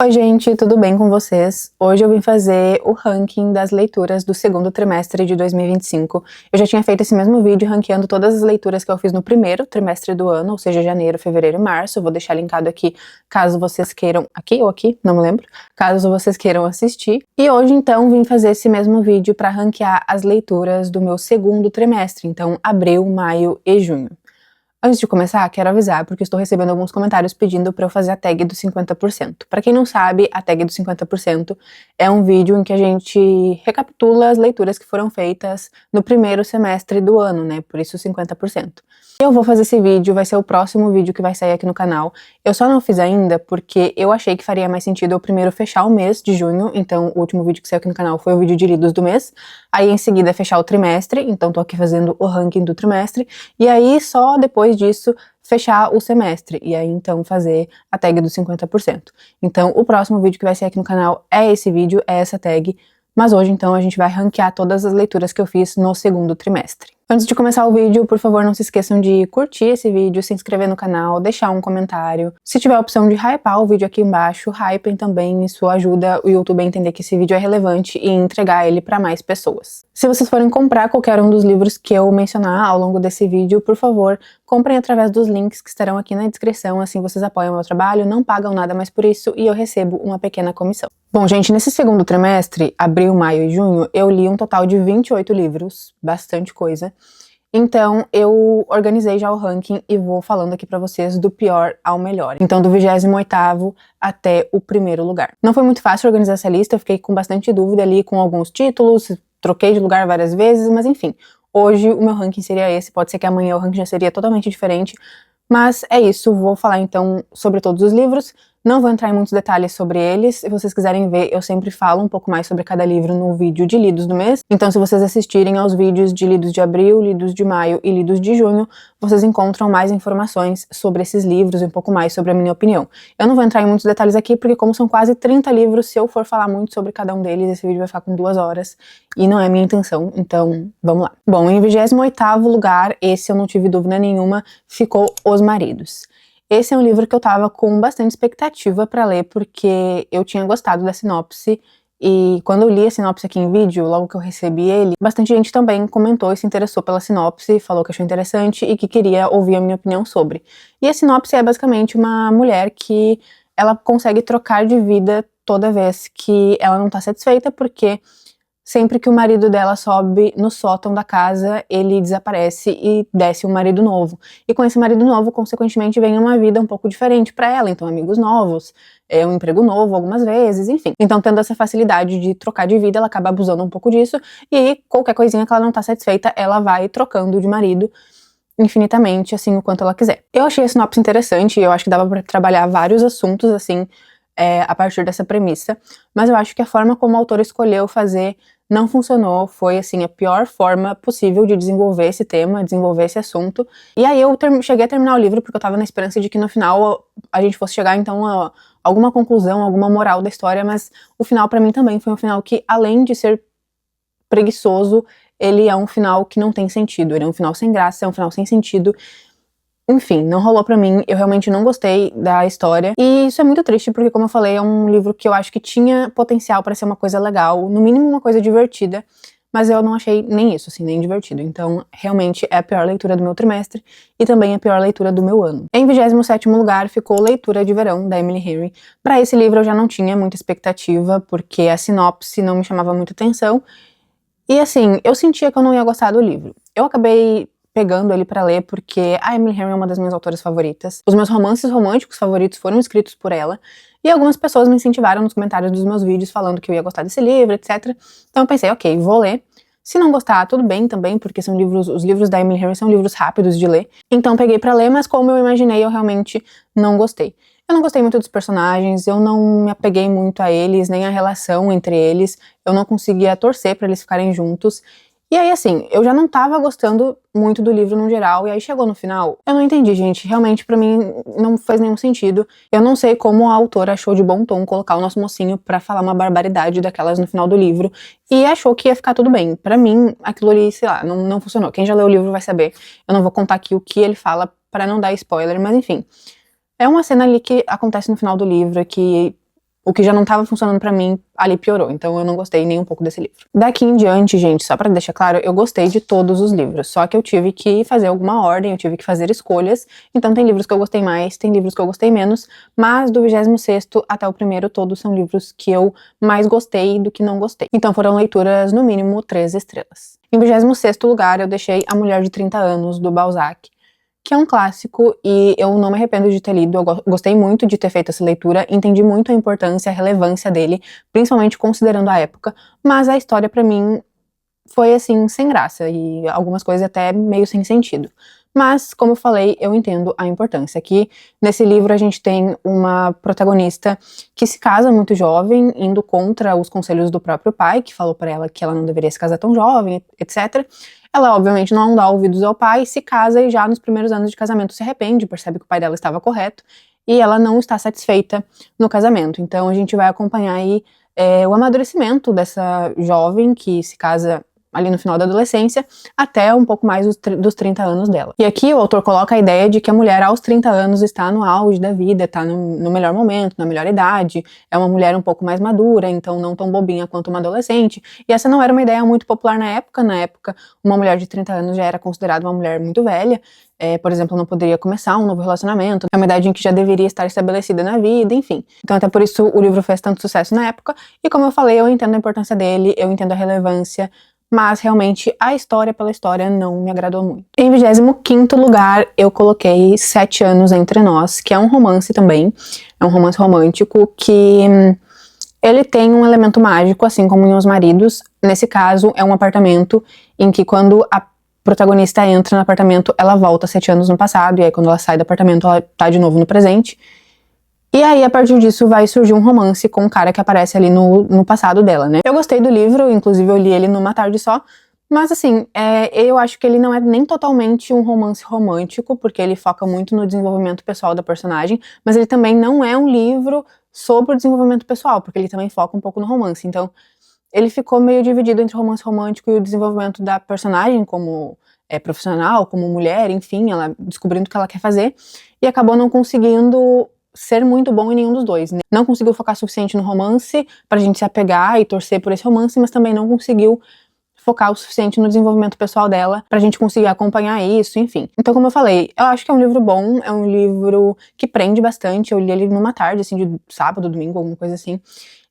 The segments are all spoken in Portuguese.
Oi gente, tudo bem com vocês? Hoje eu vim fazer o ranking das leituras do segundo trimestre de 2025. Eu já tinha feito esse mesmo vídeo ranqueando todas as leituras que eu fiz no primeiro trimestre do ano, ou seja, janeiro, fevereiro e março. Eu vou deixar linkado aqui, caso vocês queiram, aqui ou aqui, não me lembro, caso vocês queiram assistir. E hoje então vim fazer esse mesmo vídeo para ranquear as leituras do meu segundo trimestre, então abril, maio e junho. Antes de começar, quero avisar, porque estou recebendo alguns comentários pedindo para eu fazer a tag do 50%. Para quem não sabe, a tag do 50% é um vídeo em que a gente recapitula as leituras que foram feitas no primeiro semestre do ano, né? Por isso 50%. Eu vou fazer esse vídeo, vai ser o próximo vídeo que vai sair aqui no canal. Eu só não fiz ainda porque eu achei que faria mais sentido eu primeiro fechar o mês de junho, então o último vídeo que saiu aqui no canal foi o vídeo de lidos do mês. Aí em seguida fechar o trimestre, então tô aqui fazendo o ranking do trimestre. E aí só depois disso fechar o semestre, e aí então fazer a tag dos 50%. Então o próximo vídeo que vai ser aqui no canal é esse vídeo, é essa tag, mas hoje então a gente vai ranquear todas as leituras que eu fiz no segundo trimestre. Antes de começar o vídeo, por favor, não se esqueçam de curtir esse vídeo, se inscrever no canal, deixar um comentário. Se tiver a opção de hypar o vídeo aqui embaixo, hypem também, isso ajuda o YouTube a entender que esse vídeo é relevante e entregar ele para mais pessoas. Se vocês forem comprar qualquer um dos livros que eu mencionar ao longo desse vídeo, por favor, comprem através dos links que estarão aqui na descrição, assim vocês apoiam o meu trabalho, não pagam nada mais por isso e eu recebo uma pequena comissão. Bom, gente, nesse segundo trimestre, abril, maio e junho, eu li um total de 28 livros, bastante coisa. Então, eu organizei já o ranking e vou falando aqui pra vocês do pior ao melhor. Então, do 28º até o primeiro lugar. Não foi muito fácil organizar essa lista, eu fiquei com bastante dúvida ali com alguns títulos, troquei de lugar várias vezes, mas enfim. Hoje o meu ranking seria esse, pode ser que amanhã o ranking já seria totalmente diferente, mas é isso, vou falar então sobre todos os livros. Não vou entrar em muitos detalhes sobre eles, se vocês quiserem ver, eu sempre falo um pouco mais sobre cada livro no vídeo de lidos do mês. Então se vocês assistirem aos vídeos de lidos de abril, lidos de maio e lidos de junho, vocês encontram mais informações sobre esses livros e um pouco mais sobre a minha opinião. Eu não vou entrar em muitos detalhes aqui, porque como são quase 30 livros, se eu for falar muito sobre cada um deles, esse vídeo vai ficar com 2 horas, e não é minha intenção, então vamos lá. Bom, em 28º lugar, esse eu não tive dúvida nenhuma, ficou Os Maridos. Esse é um livro que eu tava com bastante expectativa pra ler, porque eu tinha gostado da sinopse, e quando eu li a sinopse aqui em vídeo, logo que eu recebi ele, bastante gente também comentou e se interessou pela sinopse, falou que achou interessante e que queria ouvir a minha opinião sobre. E a sinopse é basicamente uma mulher que ela consegue trocar de vida toda vez que ela não tá satisfeita, porque sempre que o marido dela sobe no sótão da casa, ele desaparece e desce um marido novo. E com esse marido novo, consequentemente, vem uma vida um pouco diferente pra ela. Então, amigos novos, um emprego novo algumas vezes, enfim. Então, tendo essa facilidade de trocar de vida, ela acaba abusando um pouco disso. E aí, qualquer coisinha que ela não tá satisfeita, ela vai trocando de marido infinitamente, assim, o quanto ela quiser. Eu achei a sinopse interessante e eu acho que dava pra trabalhar vários assuntos, assim, a partir dessa premissa. Mas eu acho que a forma como a autora escolheu fazer não funcionou, foi assim a pior forma possível de desenvolver esse tema, desenvolver esse assunto. E aí eu cheguei a terminar o livro porque eu tava na esperança de que no final a gente fosse chegar então a alguma conclusão, alguma moral da história, mas o final pra mim também foi um final que, além de ser preguiçoso, ele é um final que não tem sentido, ele é um final sem graça, é um final sem sentido. Enfim, não rolou pra mim, eu realmente não gostei da história, e isso é muito triste porque, como eu falei, é um livro que eu acho que tinha potencial pra ser uma coisa legal, no mínimo uma coisa divertida, mas eu não achei nem isso, assim, nem divertido. Então, realmente é a pior leitura do meu trimestre e também a pior leitura do meu ano. Em 27º lugar ficou Leitura de Verão, da Emily Henry. Pra esse livro eu já não tinha muita expectativa, porque a sinopse não me chamava muita atenção, e assim, eu sentia que eu não ia gostar do livro. Eu acabei pegando ele pra ler porque a Emily Henry é uma das minhas autoras favoritas. Os meus romances românticos favoritos foram escritos por ela, e algumas pessoas me incentivaram nos comentários dos meus vídeos falando que eu ia gostar desse livro, etc. Então eu pensei, ok, vou ler. Se não gostar, tudo bem também, porque são livros, os livros da Emily Henry são livros rápidos de ler. Então peguei pra ler, mas como eu imaginei, eu realmente não gostei. Eu não gostei muito dos personagens, eu não me apeguei muito a eles, nem a relação entre eles, eu não conseguia torcer pra eles ficarem juntos. E aí, assim, eu já não tava gostando muito do livro no geral, e aí chegou no final, eu não entendi, gente, realmente pra mim não fez nenhum sentido. Eu não sei como a autora achou de bom tom colocar o nosso mocinho pra falar uma barbaridade daquelas no final do livro, e achou que ia ficar tudo bem. Pra mim, aquilo ali, sei lá, não funcionou. Quem já leu o livro vai saber, eu não vou contar aqui o que ele fala pra não dar spoiler, mas enfim. É uma cena ali que acontece no final do livro que o que já não estava funcionando pra mim, ali piorou. Então eu não gostei nem um pouco desse livro. Daqui em diante, gente, só pra deixar claro, eu gostei de todos os livros. Só que eu tive que fazer alguma ordem, eu tive que fazer escolhas. Então tem livros que eu gostei mais, tem livros que eu gostei menos. Mas do 26º até o primeiro, todos são livros que eu mais gostei do que não gostei. Então foram leituras, no mínimo, 3 estrelas. Em 26º lugar, eu deixei A Mulher de 30 Anos, do Balzac, que é um clássico e eu não me arrependo de ter lido. Eu gostei muito de ter feito essa leitura, entendi muito a importância, a relevância dele, principalmente considerando a época, mas a história pra mim foi assim, sem graça e algumas coisas até meio sem sentido. Mas, como eu falei, eu entendo a importância. Aqui, nesse livro, a gente tem uma protagonista que se casa muito jovem, indo contra os conselhos do próprio pai, que falou pra ela que ela não deveria se casar tão jovem, etc. Ela, obviamente, não dá ouvidos ao pai, se casa e já nos primeiros anos de casamento se arrepende, percebe que o pai dela estava correto e ela não está satisfeita no casamento. Então, a gente vai acompanhar aí o amadurecimento dessa jovem que se casa ali no final da adolescência, até um pouco mais dos 30 anos dela. E aqui o autor coloca a ideia de que a mulher aos 30 anos está no auge da vida, está no melhor momento, na melhor idade, é uma mulher um pouco mais madura, então não tão bobinha quanto uma adolescente, e essa não era uma ideia muito popular na época, uma mulher de 30 anos já era considerada uma mulher muito velha, por exemplo, não poderia começar um novo relacionamento, é uma idade em que já deveria estar estabelecida na vida, enfim. Então até por isso o livro fez tanto sucesso na época, e como eu falei, eu entendo a importância dele, eu entendo a relevância, mas realmente a história pela história não me agradou muito. Em 25º lugar, eu coloquei 7 Anos Entre Nós, que é um romance também, é um romance romântico que ele tem um elemento mágico, assim como em Os Maridos. Nesse caso, é um apartamento em que quando a protagonista entra no apartamento, ela volta 7 anos no passado, e aí quando ela sai do apartamento, ela tá de novo no presente. E aí, a partir disso, vai surgir um romance com um cara que aparece ali no passado dela, né? Eu gostei do livro, inclusive eu li ele numa tarde só, mas assim, eu acho que ele não é nem totalmente um romance romântico, porque ele foca muito no desenvolvimento pessoal da personagem, mas ele também não é um livro sobre o desenvolvimento pessoal, porque ele também foca um pouco no romance. Então, ele ficou meio dividido entre o romance romântico e o desenvolvimento da personagem como profissional, como mulher, enfim, ela descobrindo o que ela quer fazer, e acabou não conseguindo ser muito bom em nenhum dos dois, né? Não conseguiu focar suficiente no romance pra gente se apegar e torcer por esse romance, mas também não conseguiu focar o suficiente no desenvolvimento pessoal dela pra gente conseguir acompanhar isso, enfim. Então, como eu falei, eu acho que é um livro bom, é um livro que prende bastante. Eu li ele numa tarde, assim, de sábado, domingo, alguma coisa assim,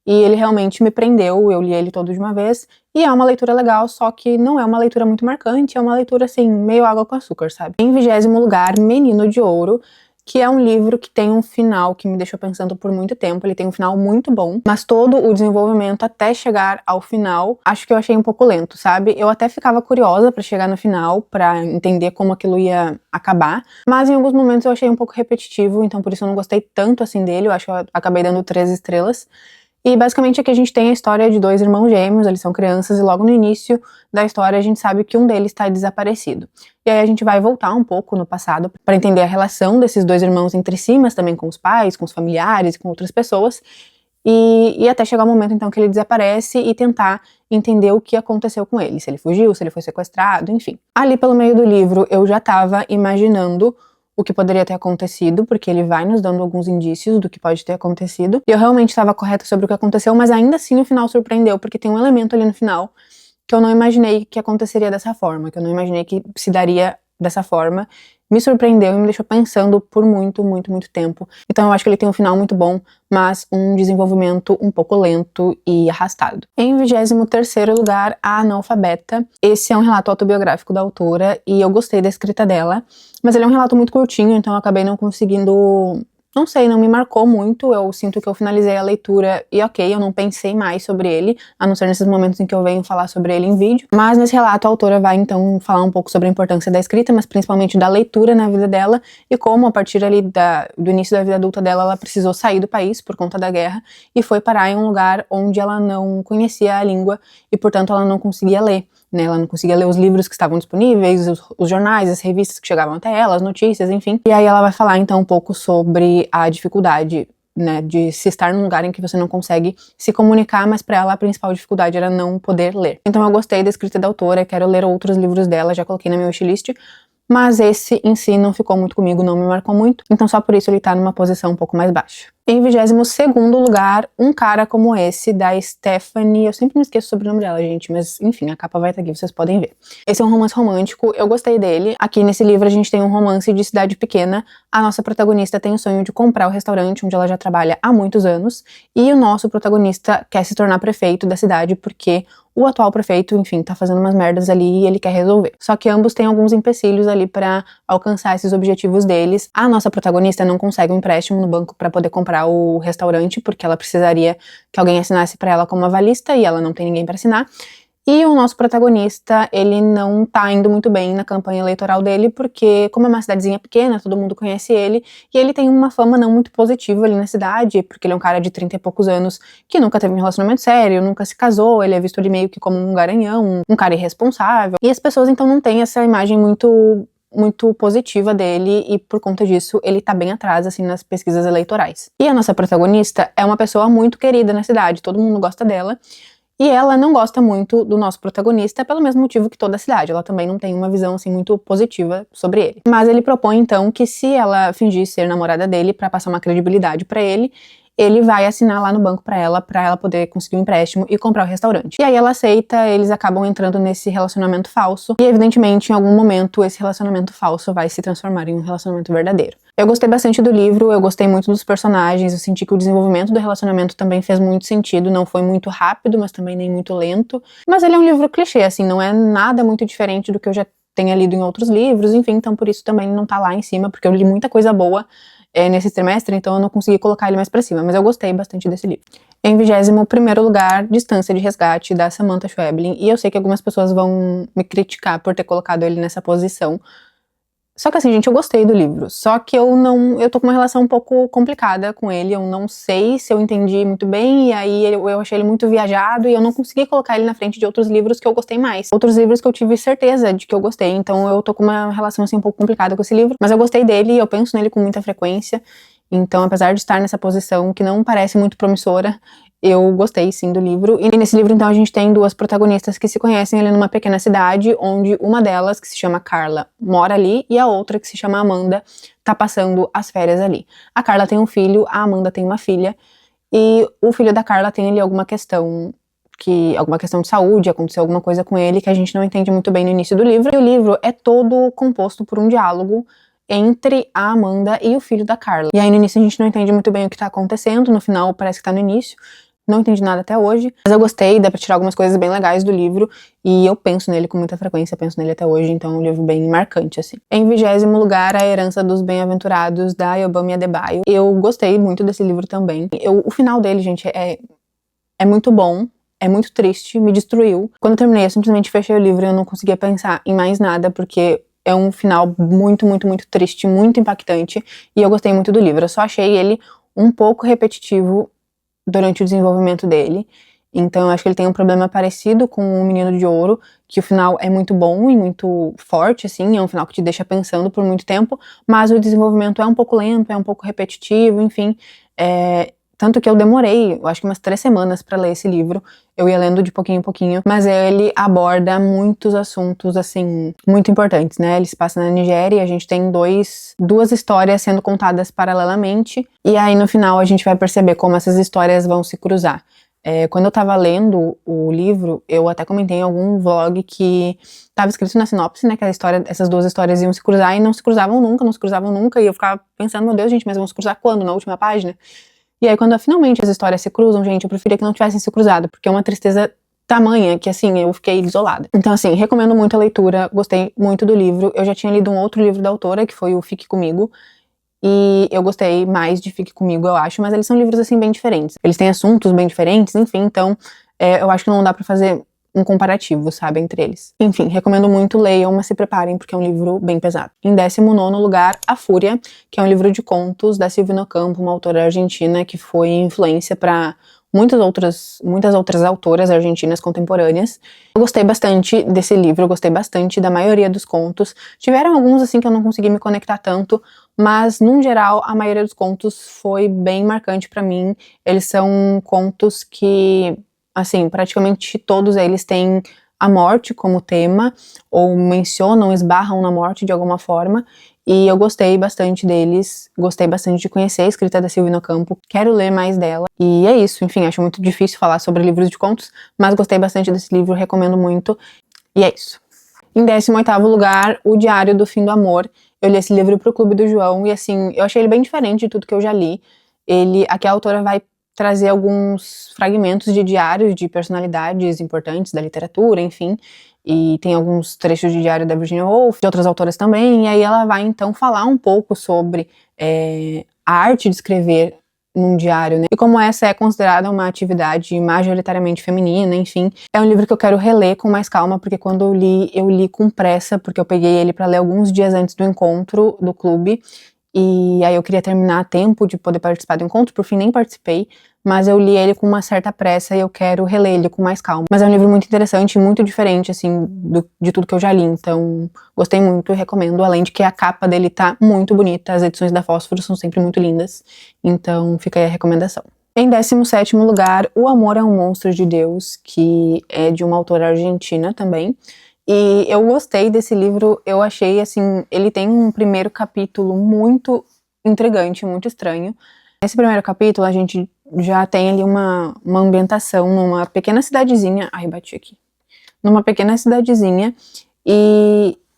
e ele realmente me prendeu, eu li ele todo de uma vez, e é uma leitura legal, só que não é uma leitura muito marcante, é uma leitura, assim, meio água com açúcar, sabe? Em 20º lugar, Menino de Ouro, que é um livro que tem um final que me deixou pensando por muito tempo. Ele tem um final muito bom, mas todo o desenvolvimento até chegar ao final, acho que eu achei um pouco lento, sabe? Eu até ficava curiosa pra chegar no final, pra entender como aquilo ia acabar, mas em alguns momentos eu achei um pouco repetitivo, então por isso eu não gostei tanto assim dele. Eu acho que eu acabei dando 3 estrelas. E basicamente aqui a gente tem a história de 2 irmãos gêmeos, eles são crianças, e logo no início da história a gente sabe que um deles está desaparecido. E aí a gente vai voltar um pouco no passado para entender a relação desses 2 irmãos entre si, mas também com os pais, com os familiares, com outras pessoas, e até chegar o momento então que ele desaparece e tentar entender o que aconteceu com ele, se ele fugiu, se ele foi sequestrado, enfim. Ali pelo meio do livro eu já estava imaginando o que poderia ter acontecido, porque ele vai nos dando alguns indícios do que pode ter acontecido. E eu realmente estava correta sobre o que aconteceu, mas ainda assim o final surpreendeu, porque tem um elemento ali no final que eu não imaginei que aconteceria dessa forma, que eu não imaginei que se daria dessa forma. Me surpreendeu e me deixou pensando por muito, muito, muito tempo. Então eu acho que ele tem um final muito bom, mas um desenvolvimento um pouco lento e arrastado. Em 23º lugar, A Analfabeta. Esse é um relato autobiográfico da autora e eu gostei da escrita dela, mas ele é um relato muito curtinho, então eu acabei não conseguindo... Não sei, não me marcou muito. Eu sinto que eu finalizei a leitura e ok, eu não pensei mais sobre ele, a não ser nesses momentos em que eu venho falar sobre ele em vídeo. Mas nesse relato a autora vai então falar um pouco sobre a importância da escrita, mas principalmente da leitura na vida dela e como a partir ali do início da vida adulta dela, ela precisou sair do país por conta da guerra e foi parar em um lugar onde ela não conhecia a língua e portanto ela não conseguia ler. Né, ela não conseguia ler os livros que estavam disponíveis, os jornais, as revistas que chegavam até ela, as notícias, enfim. E aí ela vai falar então um pouco sobre a dificuldade, né, de se estar num lugar em que você não consegue se comunicar, mas para ela a principal dificuldade era não poder ler. Então eu gostei da escrita da autora, quero ler outros livros dela, já coloquei na minha wishlist, mas esse em si não ficou muito comigo, não me marcou muito, então só por isso ele tá numa posição um pouco mais baixa. Em 22º lugar, Um Cara Como Esse, da Stephanie. Eu sempre me esqueço sobre o sobrenome dela, gente, mas enfim, a capa vai estar aqui, vocês podem ver. Esse é um romance romântico, eu gostei dele. Aqui nesse livro a gente tem um romance de cidade pequena. A nossa protagonista tem o sonho de comprar o restaurante onde ela já trabalha há muitos anos, e o nosso protagonista quer se tornar prefeito da cidade porque o atual prefeito, enfim, tá fazendo umas merdas ali e ele quer resolver. Só que ambos têm alguns empecilhos ali pra alcançar esses objetivos deles. A nossa protagonista não consegue um empréstimo no banco pra poder comprar o restaurante, porque ela precisaria que alguém assinasse pra ela como avalista e ela não tem ninguém pra assinar. E o nosso protagonista, ele não tá indo muito bem na campanha eleitoral dele, porque como é uma cidadezinha pequena, todo mundo conhece ele, e ele tem uma fama não muito positiva ali na cidade, porque ele é um cara de 30 e poucos anos, que nunca teve um relacionamento sério, nunca se casou, ele é visto ali meio que como um garanhão, um cara irresponsável, e as pessoas então não têm essa imagem muito positiva dele, e por conta disso ele tá bem atrás, assim, nas pesquisas eleitorais. E a nossa protagonista é uma pessoa muito querida na cidade, todo mundo gosta dela, e ela não gosta muito do nosso protagonista, pelo mesmo motivo que toda a cidade. Ela também não tem uma visão, assim, muito positiva sobre ele. Mas ele propõe, então, que se ela fingir ser namorada dele, pra passar uma credibilidade pra ele vai assinar lá no banco pra ela poder conseguir um empréstimo e comprar o restaurante. E aí ela aceita, eles acabam entrando nesse relacionamento falso, e evidentemente, em algum momento, esse relacionamento falso vai se transformar em um relacionamento verdadeiro. Eu gostei bastante do livro, eu gostei muito dos personagens, eu senti que o desenvolvimento do relacionamento também fez muito sentido, não foi muito rápido, mas também nem muito lento. Mas ele é um livro clichê, assim, não é nada muito diferente do que eu já tenha lido em outros livros, enfim, então por isso também não tá lá em cima, porque eu li muita coisa boa nesse trimestre, então eu não consegui colocar ele mais pra cima, mas eu gostei bastante desse livro. Em 21º lugar, Distância de Resgate, da Samantha Schweblin, e eu sei que algumas pessoas vão me criticar por ter colocado ele nessa posição. Só que assim, gente, eu gostei do livro, só que eu tô com uma relação um pouco complicada com ele, eu não sei se eu entendi muito bem, e aí eu achei ele muito viajado, e eu não consegui colocar ele na frente de outros livros que eu gostei mais. Outros livros que eu tive certeza de que eu gostei, então eu tô com uma relação assim um pouco complicada com esse livro, mas eu gostei dele, eu penso nele com muita frequência, então apesar de estar nessa posição que não parece muito promissora, eu gostei sim do livro. E nesse livro então a gente tem duas protagonistas que se conhecem ali numa pequena cidade, onde uma delas, que se chama Carla, mora ali, e a outra, que se chama Amanda, tá passando as férias ali. A Carla tem um filho, a Amanda tem uma filha, e o filho da Carla tem ali alguma questão de saúde, aconteceu alguma coisa com ele que a gente não entende muito bem no início do livro. E o livro é todo composto por um diálogo entre a Amanda e o filho da Carla. E aí no início a gente não entende muito bem o que tá acontecendo, no final parece que tá no início. Não entendi nada até hoje, mas eu gostei, dá pra tirar algumas coisas bem legais do livro, e eu penso nele com muita frequência, penso nele até hoje, então é um livro bem marcante, assim. Em 20º lugar, A Herança dos Bem-Aventurados, da Yobami Adebayo. Eu gostei muito desse livro também. O final dele, gente, é muito bom, é muito triste, me destruiu. Quando eu terminei, eu simplesmente fechei o livro e eu não conseguia pensar em mais nada, porque é um final muito, muito, muito triste, muito impactante, e eu gostei muito do livro. Eu só achei ele um pouco repetitivo durante o desenvolvimento dele, então eu acho que ele tem um problema parecido com O Menino de Ouro, que o final é muito bom e muito forte, assim, é um final que te deixa pensando por muito tempo, mas o desenvolvimento é um pouco lento, é um pouco repetitivo, enfim, tanto que eu demorei, eu acho que umas 3 semanas pra ler esse livro, eu ia lendo de pouquinho em pouquinho, mas ele aborda muitos assuntos, assim, muito importantes, né? Ele se passa na Nigéria e a gente tem duas histórias sendo contadas paralelamente, e aí no final a gente vai perceber como essas histórias vão se cruzar. Quando eu tava lendo o livro, eu até comentei em algum vlog que tava escrito na sinopse, né, que essas duas histórias iam se cruzar e não se cruzavam nunca, e eu ficava pensando, meu Deus, gente, mas vão se cruzar quando? Na última página? E aí, quando finalmente as histórias se cruzam, gente, eu preferia que não tivessem se cruzado, porque é uma tristeza tamanha que, assim, eu fiquei isolada. Então, assim, recomendo muito a leitura, gostei muito do livro. Eu já tinha lido um outro livro da autora, que foi o Fique Comigo, e eu gostei mais de Fique Comigo, eu acho, mas eles são livros, assim, bem diferentes. Eles têm assuntos bem diferentes, enfim, então eu acho que não dá pra fazer um comparativo, sabe, entre eles. Enfim, recomendo muito, leiam, mas se preparem, porque é um livro bem pesado. Em 19º lugar, A Fúria, que é um livro de contos da Silvina Ocampo, uma autora argentina que foi influência para muitas outras autoras argentinas contemporâneas. Eu gostei bastante desse livro, eu gostei bastante da maioria dos contos. Tiveram alguns, assim, que eu não consegui me conectar tanto, mas, num geral, a maioria dos contos foi bem marcante pra mim. Eles são contos que, assim, praticamente todos eles têm a morte como tema, ou mencionam, esbarram na morte de alguma forma, e eu gostei bastante deles, gostei bastante de conhecer a escrita da Silvina Ocampo, quero ler mais dela, e é isso, enfim, acho muito difícil falar sobre livros de contos, mas gostei bastante desse livro, recomendo muito, e é isso. Em 18º lugar, O Diário do Fim do Amor. Eu li esse livro pro Clube do João, e assim, eu achei ele bem diferente de tudo que eu já li. Aqui a autora vai trazer alguns fragmentos de diários de personalidades importantes da literatura, enfim, e tem alguns trechos de diário da Virginia Woolf, de outras autoras também, e aí ela vai então falar um pouco sobre a arte de escrever num diário, né, e como essa é considerada uma atividade majoritariamente feminina, enfim. É um livro que eu quero reler com mais calma, porque quando eu li com pressa, porque eu peguei ele para ler alguns dias antes do encontro do clube, e aí eu queria terminar a tempo de poder participar do encontro, por fim nem participei, mas eu li ele com uma certa pressa e eu quero reler ele com mais calma. Mas é um livro muito interessante e muito diferente, assim, de tudo que eu já li, então gostei muito e recomendo, além de que a capa dele tá muito bonita, as edições da Fósforo são sempre muito lindas, então fica aí a recomendação. Em 17º lugar, O Amor é um Monstro de Deus, que é de uma autora argentina também. E eu gostei desse livro, eu achei, assim, ele tem um primeiro capítulo muito intrigante, muito estranho. Nesse primeiro capítulo, a gente já tem ali uma ambientação numa pequena cidadezinha. Ai, bati aqui. Numa pequena cidadezinha,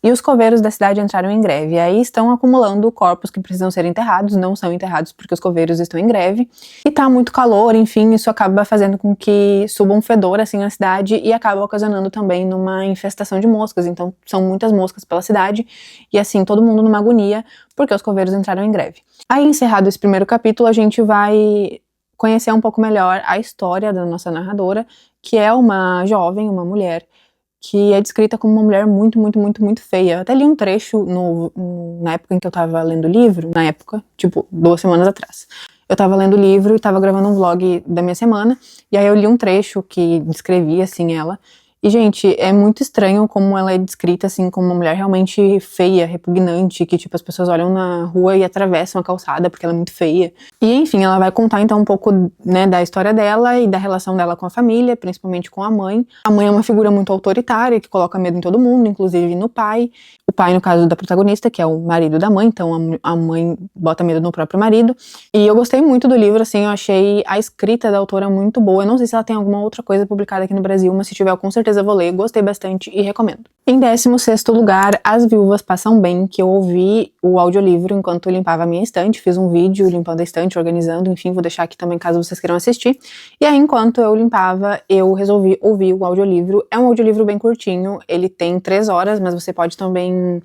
e os coveiros da cidade entraram em greve. E aí estão acumulando corpos que precisam ser enterrados, não são enterrados porque os coveiros estão em greve. E tá muito calor, enfim, isso acaba fazendo com que suba um fedor assim na cidade e acaba ocasionando também numa infestação de moscas. Então são muitas moscas pela cidade e assim, todo mundo numa agonia porque os coveiros entraram em greve. Aí, encerrado esse primeiro capítulo, a gente vai conhecer um pouco melhor a história da nossa narradora, que é uma jovem, uma mulher, que é descrita como uma mulher muito, muito, muito, muito feia. Eu até li um trecho na época em que eu tava lendo o livro, na época, tipo, 2 semanas atrás. Eu tava lendo o livro e tava gravando um vlog da minha semana, e aí eu li um trecho que descrevia, assim, ela. E, gente, é muito estranho como ela é descrita, assim, como uma mulher realmente feia, repugnante, que, tipo, as pessoas olham na rua e atravessam a calçada porque ela é muito feia. E, enfim, ela vai contar, então, um pouco, né, da história dela e da relação dela com a família, principalmente com a mãe. A mãe é uma figura muito autoritária, que coloca medo em todo mundo, inclusive no pai. O pai, no caso da protagonista, que é o marido da mãe, então a mãe bota medo no próprio marido. E eu gostei muito do livro, assim, eu achei a escrita da autora muito boa. Eu não sei se ela tem alguma outra coisa publicada aqui no Brasil, mas se tiver, eu com certeza vou ler, gostei bastante e recomendo. Em 16º lugar, As Viúvas Passam Bem, que eu ouvi o audiolivro enquanto eu limpava a minha estante, fiz um vídeo limpando a estante, organizando, enfim, vou deixar aqui também caso vocês queiram assistir. E aí, enquanto eu limpava, eu resolvi ouvir o audiolivro. É um audiolivro bem curtinho, ele tem 3 horas, mas você pode também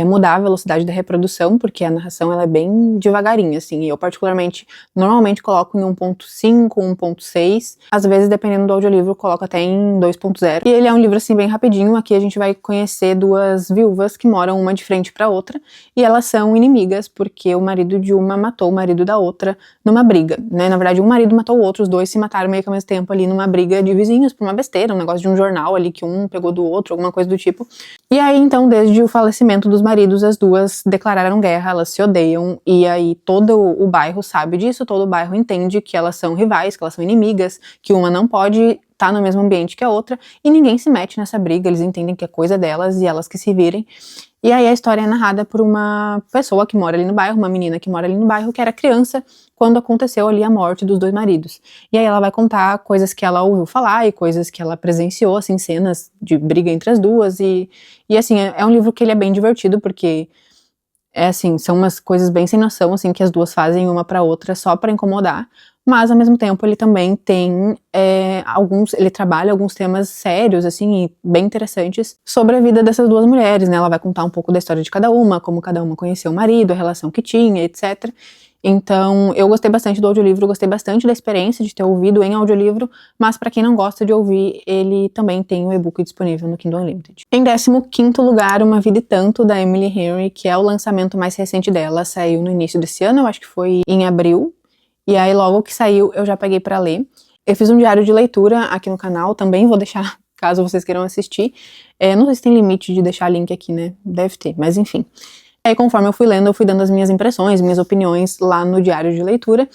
mudar a velocidade da reprodução, porque a narração ela é bem devagarinha, assim, e eu particularmente, normalmente coloco em 1.5, 1.6, às vezes, dependendo do audiolivro, eu coloco até em 2.0, e ele é um livro, assim, bem rapidinho. Aqui a gente vai conhecer 2 viúvas que moram uma de frente pra outra, e elas são inimigas, porque o marido de uma matou o marido da outra numa briga, né, na verdade um marido matou o outro, os dois se mataram meio que ao mesmo tempo ali numa briga de vizinhos, por uma besteira, um negócio de um jornal ali que um pegou do outro, alguma coisa do tipo. E aí, então, desde o falecimento dos maridos, as duas declararam guerra, elas se odeiam, e aí todo o bairro sabe disso, todo o bairro entende que elas são rivais, que elas são inimigas, que uma não pode estar no mesmo ambiente que a outra, e ninguém se mete nessa briga, eles entendem que é coisa delas e elas que se virem. E aí a história é narrada por uma pessoa que mora ali no bairro, uma menina que mora ali no bairro, que era criança quando aconteceu ali a morte dos 2 maridos. E aí ela vai contar coisas que ela ouviu falar e coisas que ela presenciou, assim, cenas de briga entre as duas. E assim, é um livro que ele é bem divertido, porque assim, são umas coisas bem sem noção, assim, que as duas fazem uma pra outra só pra incomodar. Mas, ao mesmo tempo, ele também tem ele trabalha alguns temas sérios, assim, e bem interessantes sobre a vida dessas 2 mulheres, né? Ela vai contar um pouco da história de cada uma, como cada uma conheceu o marido, a relação que tinha, etc. Então, eu gostei bastante do audiolivro, gostei bastante da experiência de ter ouvido em audiolivro, mas pra quem não gosta de ouvir, ele também tem o e-book disponível no Kindle Unlimited. Em 15º lugar, Uma Vida e Tanto, da Emily Henry, que é o lançamento mais recente dela, saiu no início desse ano, eu acho que foi em abril. E aí, logo que saiu, eu já peguei pra ler. Eu fiz um diário de leitura aqui no canal, também vou deixar, caso vocês queiram assistir. Não sei se tem limite de deixar link aqui, né? Deve ter, mas enfim. Aí, conforme eu fui lendo, eu fui dando as minhas impressões, minhas opiniões lá no diário de leitura.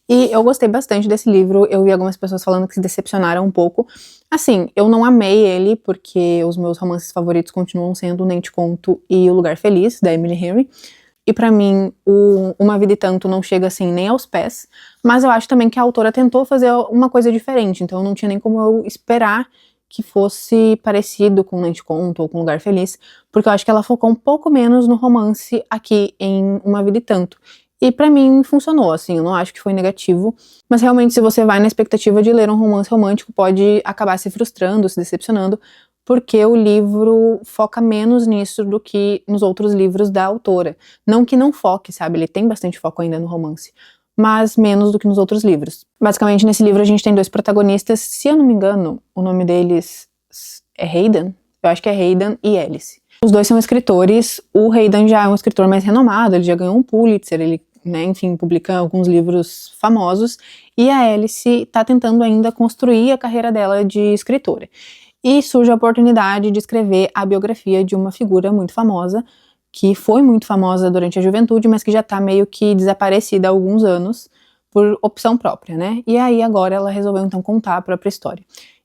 E eu gostei bastante desse livro, eu vi algumas pessoas falando que se decepcionaram um pouco. Assim, eu não amei ele, porque os meus romances favoritos continuam sendo Nem Te Conto e O Lugar Feliz, da Emily Henry. e pra mim Uma Vida e Tanto não chega assim nem aos pés, mas eu acho também que a autora tentou fazer uma coisa diferente, então não tinha nem como eu esperar que fosse parecido com Lente Conto ou com Lugar Feliz, porque eu acho que ela focou um pouco menos no romance aqui em Uma Vida e Tanto. E pra mim funcionou, assim, eu não acho que foi negativo, mas realmente se você vai na expectativa de ler um romance romântico, pode acabar se frustrando, se decepcionando, porque o livro foca menos nisso do que nos outros livros da autora. Não que não foque, sabe, ele tem bastante foco ainda no romance, mas menos do que nos outros livros. Basicamente, nesse livro a gente tem dois protagonistas, se eu não me engano, o nome deles é Hayden? Eu acho que é Hayden e Alice. Os dois são escritores, o Hayden já é um escritor mais renomado, ele já ganhou um Pulitzer, ele, né, enfim, publica alguns livros famosos, e a Alice tá tentando ainda construir a carreira dela de escritora. E surge a oportunidade de escrever a biografia de uma figura muito famosa, que foi muito famosa durante a juventude, mas que já tá meio que desaparecida há alguns anos, por opção própria, né? E aí agora ela resolveu então contar a própria história.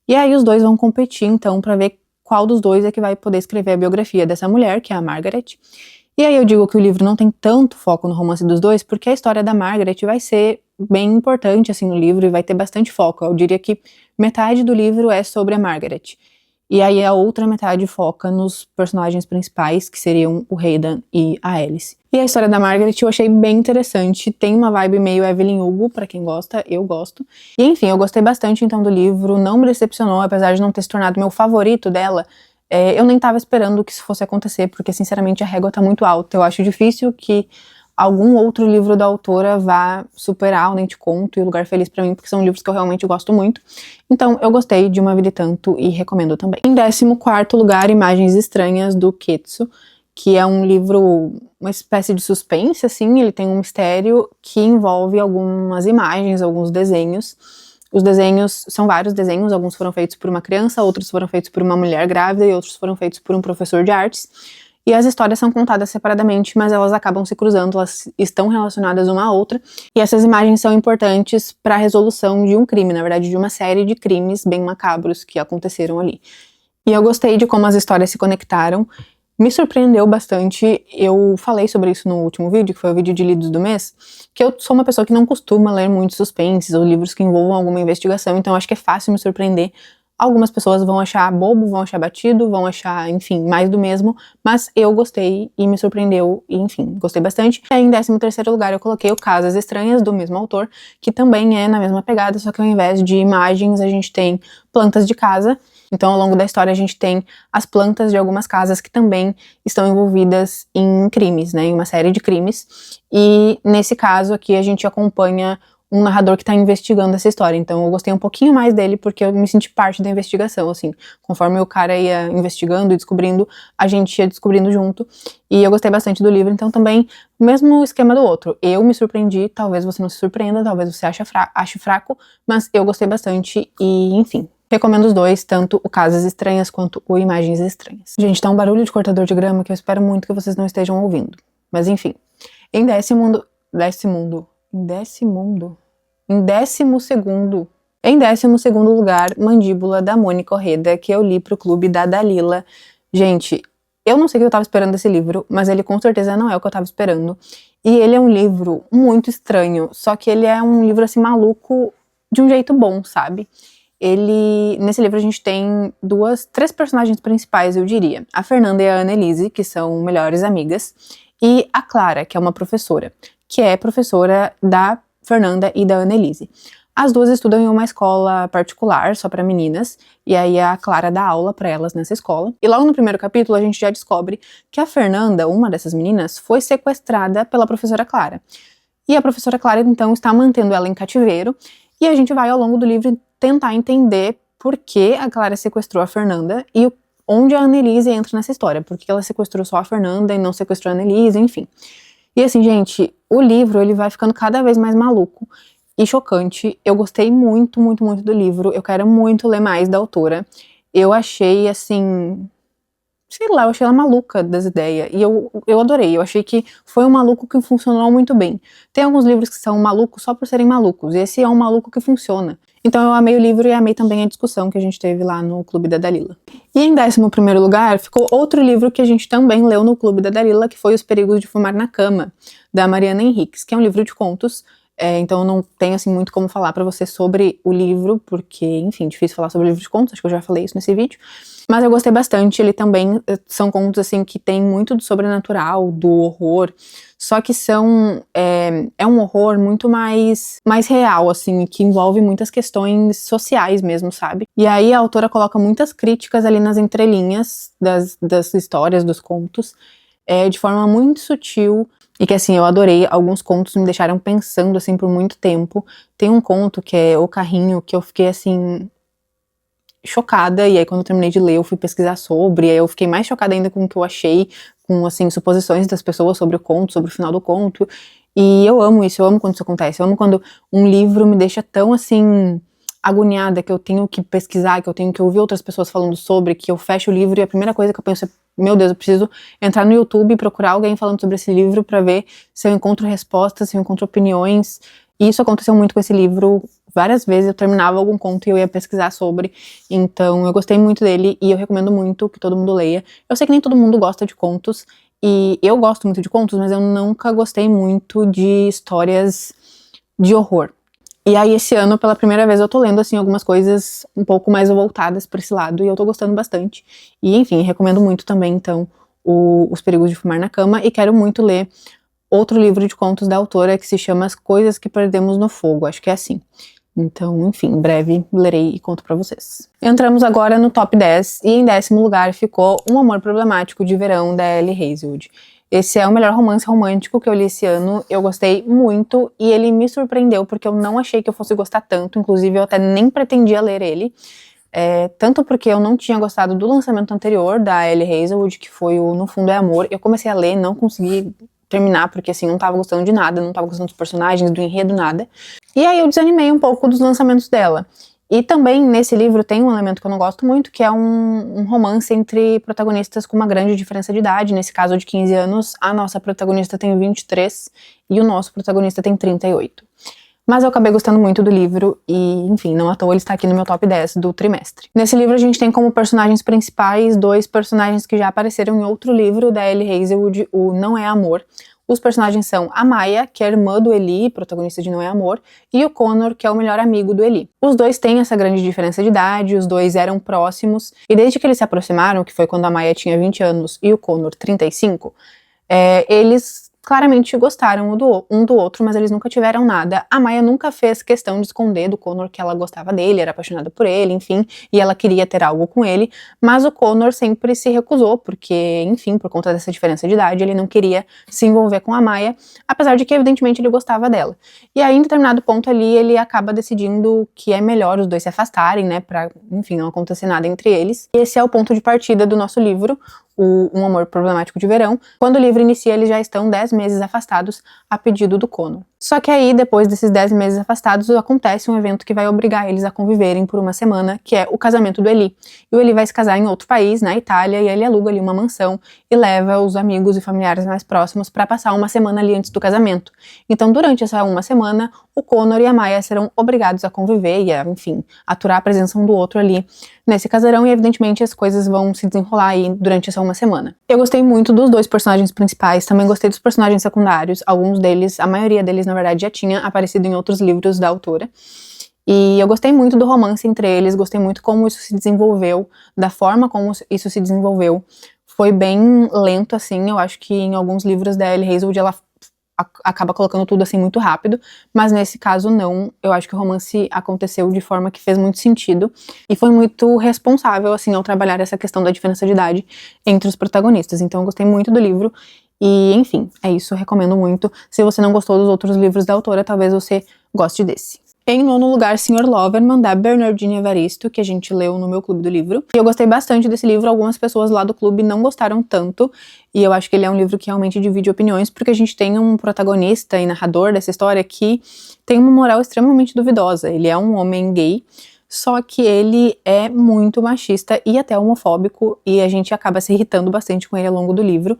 E aí os dois vão competir então pra ver qual dos dois é que vai poder escrever a biografia dessa mulher, que é a Margaret. E aí eu digo que o livro não tem tanto foco no romance dos dois, porque a história da Margaret vai ser bem importante assim no livro e vai ter bastante foco. Eu diria que metade do livro é sobre a Margaret. E aí a outra metade foca nos personagens principais, que seriam o Hayden e a Alice. E a história da Margaret eu achei bem interessante, tem uma vibe meio Evelyn Hugo, pra quem gosta, eu gosto. E enfim, eu gostei bastante então do livro, não me decepcionou, apesar de não ter se tornado meu favorito dela, eu nem tava esperando que isso fosse acontecer, porque sinceramente a régua tá muito alta. Eu acho difícil que algum outro livro da autora vá superar o Nem Te Conto e o Lugar Feliz pra mim, porque são livros que eu realmente gosto muito. Então eu gostei de Uma Vida e Tanto e recomendo também. Em 14º lugar, Imagens Estranhas, do Ketsu, que é um livro, uma espécie de suspense, assim, ele tem um mistério que envolve algumas imagens, alguns desenhos. Os desenhos, são vários desenhos, alguns foram feitos por uma criança, outros foram feitos por uma mulher grávida e outros foram feitos por um professor de artes. E as histórias são contadas separadamente, mas elas acabam se cruzando, elas estão relacionadas uma à outra. E essas imagens são importantes para a resolução de um crime, na verdade de uma série de crimes bem macabros que aconteceram ali. E eu gostei de como as histórias se conectaram. Me surpreendeu bastante, eu falei sobre isso no último vídeo, que foi o vídeo de lidos do mês, que eu sou uma pessoa que não costuma ler muitos suspenses ou livros que envolvam alguma investigação, então acho que é fácil me surpreender. Algumas pessoas vão achar bobo, vão achar batido, vão achar, enfim, mais do mesmo, mas eu gostei e me surpreendeu, e enfim, gostei bastante. E aí, em 13º lugar, eu coloquei o Casas Estranhas, do mesmo autor, que também é na mesma pegada, só que ao invés de imagens, a gente tem plantas de casa. Então, ao longo da história, a gente tem as plantas de algumas casas que também estão envolvidas em crimes, né, em uma série de crimes. E nesse caso aqui, a gente acompanha um narrador que tá investigando essa história, então eu gostei um pouquinho mais dele porque eu me senti parte da investigação, assim, conforme o cara ia investigando e descobrindo, a gente ia descobrindo junto, e eu gostei bastante do livro, então também, o mesmo esquema do outro, eu me surpreendi, talvez você não se surpreenda, talvez você ache fraco, mas eu gostei bastante e, enfim, recomendo os dois, tanto o Casas Estranhas quanto o Imagens Estranhas. Gente, tá um barulho de cortador de grama que eu espero muito que vocês não estejam ouvindo, mas enfim, em 12º lugar, Mandíbula, da Mônica Orreda, que eu li pro clube da Dalila. Gente, eu não sei o que eu tava esperando desse livro, mas ele com certeza não é o que eu tava esperando. E ele é um livro muito estranho, só que ele é um livro assim maluco de um jeito bom, sabe? Nesse livro a gente tem três personagens principais, eu diria. A Fernanda e a Annelise, que são melhores amigas, e a Clara, que é uma professora, que é professora da Fernanda e da Annelise. As duas estudam em uma escola particular, só para meninas, e aí a Clara dá aula para elas nessa escola. E logo no primeiro capítulo a gente já descobre que a Fernanda, uma dessas meninas, foi sequestrada pela professora Clara. E a professora Clara então está mantendo ela em cativeiro, e a gente vai ao longo do livro tentar entender por que a Clara sequestrou a Fernanda e onde a Annelise entra nessa história, por que ela sequestrou só a Fernanda e não sequestrou a Annelise, enfim. E assim, gente, o livro ele vai ficando cada vez mais maluco e chocante. Eu gostei muito, muito, muito do livro. Eu quero muito ler mais da autora. Eu achei, assim, sei lá, eu achei ela maluca das ideias. E eu adorei. Eu achei que foi um maluco que funcionou muito bem. Tem alguns livros que são malucos só por serem malucos. E esse é um maluco que funciona. Então eu amei o livro e amei também a discussão que a gente teve lá no Clube da Dalila. E em 11º lugar ficou outro livro que a gente também leu no Clube da Dalila, que foi Os Perigos de Fumar na Cama, da Mariana Henriques, que é um livro de contos. Então eu não tenho assim muito como falar pra você sobre o livro, porque, enfim, difícil falar sobre livro de contos, acho que eu já falei isso nesse vídeo. Mas eu gostei bastante, ele também são contos assim que tem muito do sobrenatural, do horror, só que é um horror muito mais real, assim, que envolve muitas questões sociais mesmo, sabe? E aí a autora coloca muitas críticas ali nas entrelinhas das histórias, dos contos, de forma muito sutil, e que assim, eu adorei. Alguns contos me deixaram pensando assim por muito tempo. Tem um conto que é O Carrinho, que eu fiquei assim chocada, e aí quando eu terminei de ler eu fui pesquisar sobre, e aí eu fiquei mais chocada ainda com o que eu achei, com assim, suposições das pessoas sobre o conto, sobre o final do conto, e eu amo isso, eu amo quando isso acontece, eu amo quando um livro me deixa tão assim, agoniada, que eu tenho que pesquisar, que eu tenho que ouvir outras pessoas falando sobre, que eu fecho o livro e a primeira coisa que eu penso é, meu Deus, eu preciso entrar no YouTube e procurar alguém falando sobre esse livro pra ver se eu encontro respostas, se eu encontro opiniões, e isso aconteceu muito com esse livro. Várias vezes eu terminava algum conto e eu ia pesquisar sobre, então eu gostei muito dele e eu recomendo muito que todo mundo leia. Eu sei que nem todo mundo gosta de contos, e eu gosto muito de contos, mas eu nunca gostei muito de histórias de horror. E aí esse ano, pela primeira vez, eu tô lendo assim algumas coisas um pouco mais voltadas pra esse lado, e eu tô gostando bastante. E enfim, recomendo muito também, então, Os Perigos de Fumar na Cama, e quero muito ler outro livro de contos da autora que se chama As Coisas que Perdemos no Fogo, acho que é assim. Então, enfim, em breve lerei e conto pra vocês. Entramos agora no top 10, e em 10º lugar ficou Um Amor Problemático de Verão, da Ellie Hazelwood. Esse é o melhor romance romântico que eu li esse ano, eu gostei muito, e ele me surpreendeu, porque eu não achei que eu fosse gostar tanto, inclusive eu até nem pretendia ler ele, tanto porque eu não tinha gostado do lançamento anterior da Ellie Hazelwood, que foi o No Fundo é Amor. Eu comecei a ler, não consegui terminar, porque assim, não tava gostando de nada, não tava gostando dos personagens, do enredo, nada. E aí eu desanimei um pouco dos lançamentos dela. E também nesse livro tem um elemento que eu não gosto muito, que é um romance entre protagonistas com uma grande diferença de idade. Nesse caso de 15 anos, a nossa protagonista tem 23 e o nosso protagonista tem 38. Mas eu acabei gostando muito do livro e, enfim, não à toa ele está aqui no meu top 10 do trimestre. Nesse livro a gente tem como personagens principais dois personagens que já apareceram em outro livro da Ellie Hazelwood, o Não é Amor. Os personagens são a Maya, que é a irmã do Eli, protagonista de Não é Amor, e o Connor, que é o melhor amigo do Eli. Os dois têm essa grande diferença de idade, os dois eram próximos, e desde que eles se aproximaram, que foi quando a Maya tinha 20 anos e o Connor 35, eles claramente gostaram um do outro, mas eles nunca tiveram nada. A Maya nunca fez questão de esconder do Connor que ela gostava dele, era apaixonada por ele, enfim, e ela queria ter algo com ele, mas o Connor sempre se recusou, porque, enfim, por conta dessa diferença de idade, ele não queria se envolver com a Maya, apesar de que, evidentemente, ele gostava dela. E aí, em determinado ponto ali, ele acaba decidindo que é melhor os dois se afastarem, né, pra, enfim, não acontecer nada entre eles. E esse é o ponto de partida do nosso livro, Um Amor Problemático de Verão. Quando o livro inicia, eles já estão 10 meses afastados a pedido do Connor. Só que aí, depois desses 10 meses afastados, acontece um evento que vai obrigar eles a conviverem por uma semana, que é o casamento do Eli. E o Eli vai se casar em outro país, na Itália, e ele aluga ali uma mansão e leva os amigos e familiares mais próximos para passar uma semana ali antes do casamento. Então, durante essa uma semana, o Connor e a Maya serão obrigados a conviver e a, enfim, aturar a presença um do outro ali nesse casarão, e evidentemente as coisas vão se desenrolar aí durante essa uma semana. Eu gostei muito dos dois personagens principais, também gostei dos personagens secundários, alguns deles, a maioria deles na verdade já tinha aparecido em outros livros da autora, e eu gostei muito do romance entre eles, gostei muito como isso se desenvolveu, da forma como isso se desenvolveu. Foi bem lento assim, eu acho que em alguns livros da Ellie Hazelwood ela acaba colocando tudo assim muito rápido, mas nesse caso não. Eu acho que o romance aconteceu de forma que fez muito sentido e foi muito responsável assim ao trabalhar essa questão da diferença de idade entre os protagonistas. Então eu gostei muito do livro e, enfim, é isso, eu recomendo muito. Se você não gostou dos outros livros da autora, talvez você goste desse. Em nono lugar, Sr. Loverman, da Bernardine Evaristo, que a gente leu no meu clube do livro. E eu gostei bastante desse livro, algumas pessoas lá do clube não gostaram tanto, e eu acho que ele é um livro que realmente divide opiniões, porque a gente tem um protagonista e narrador dessa história que tem uma moral extremamente duvidosa. Ele é um homem gay, só que ele é muito machista e até homofóbico, e a gente acaba se irritando bastante com ele ao longo do livro.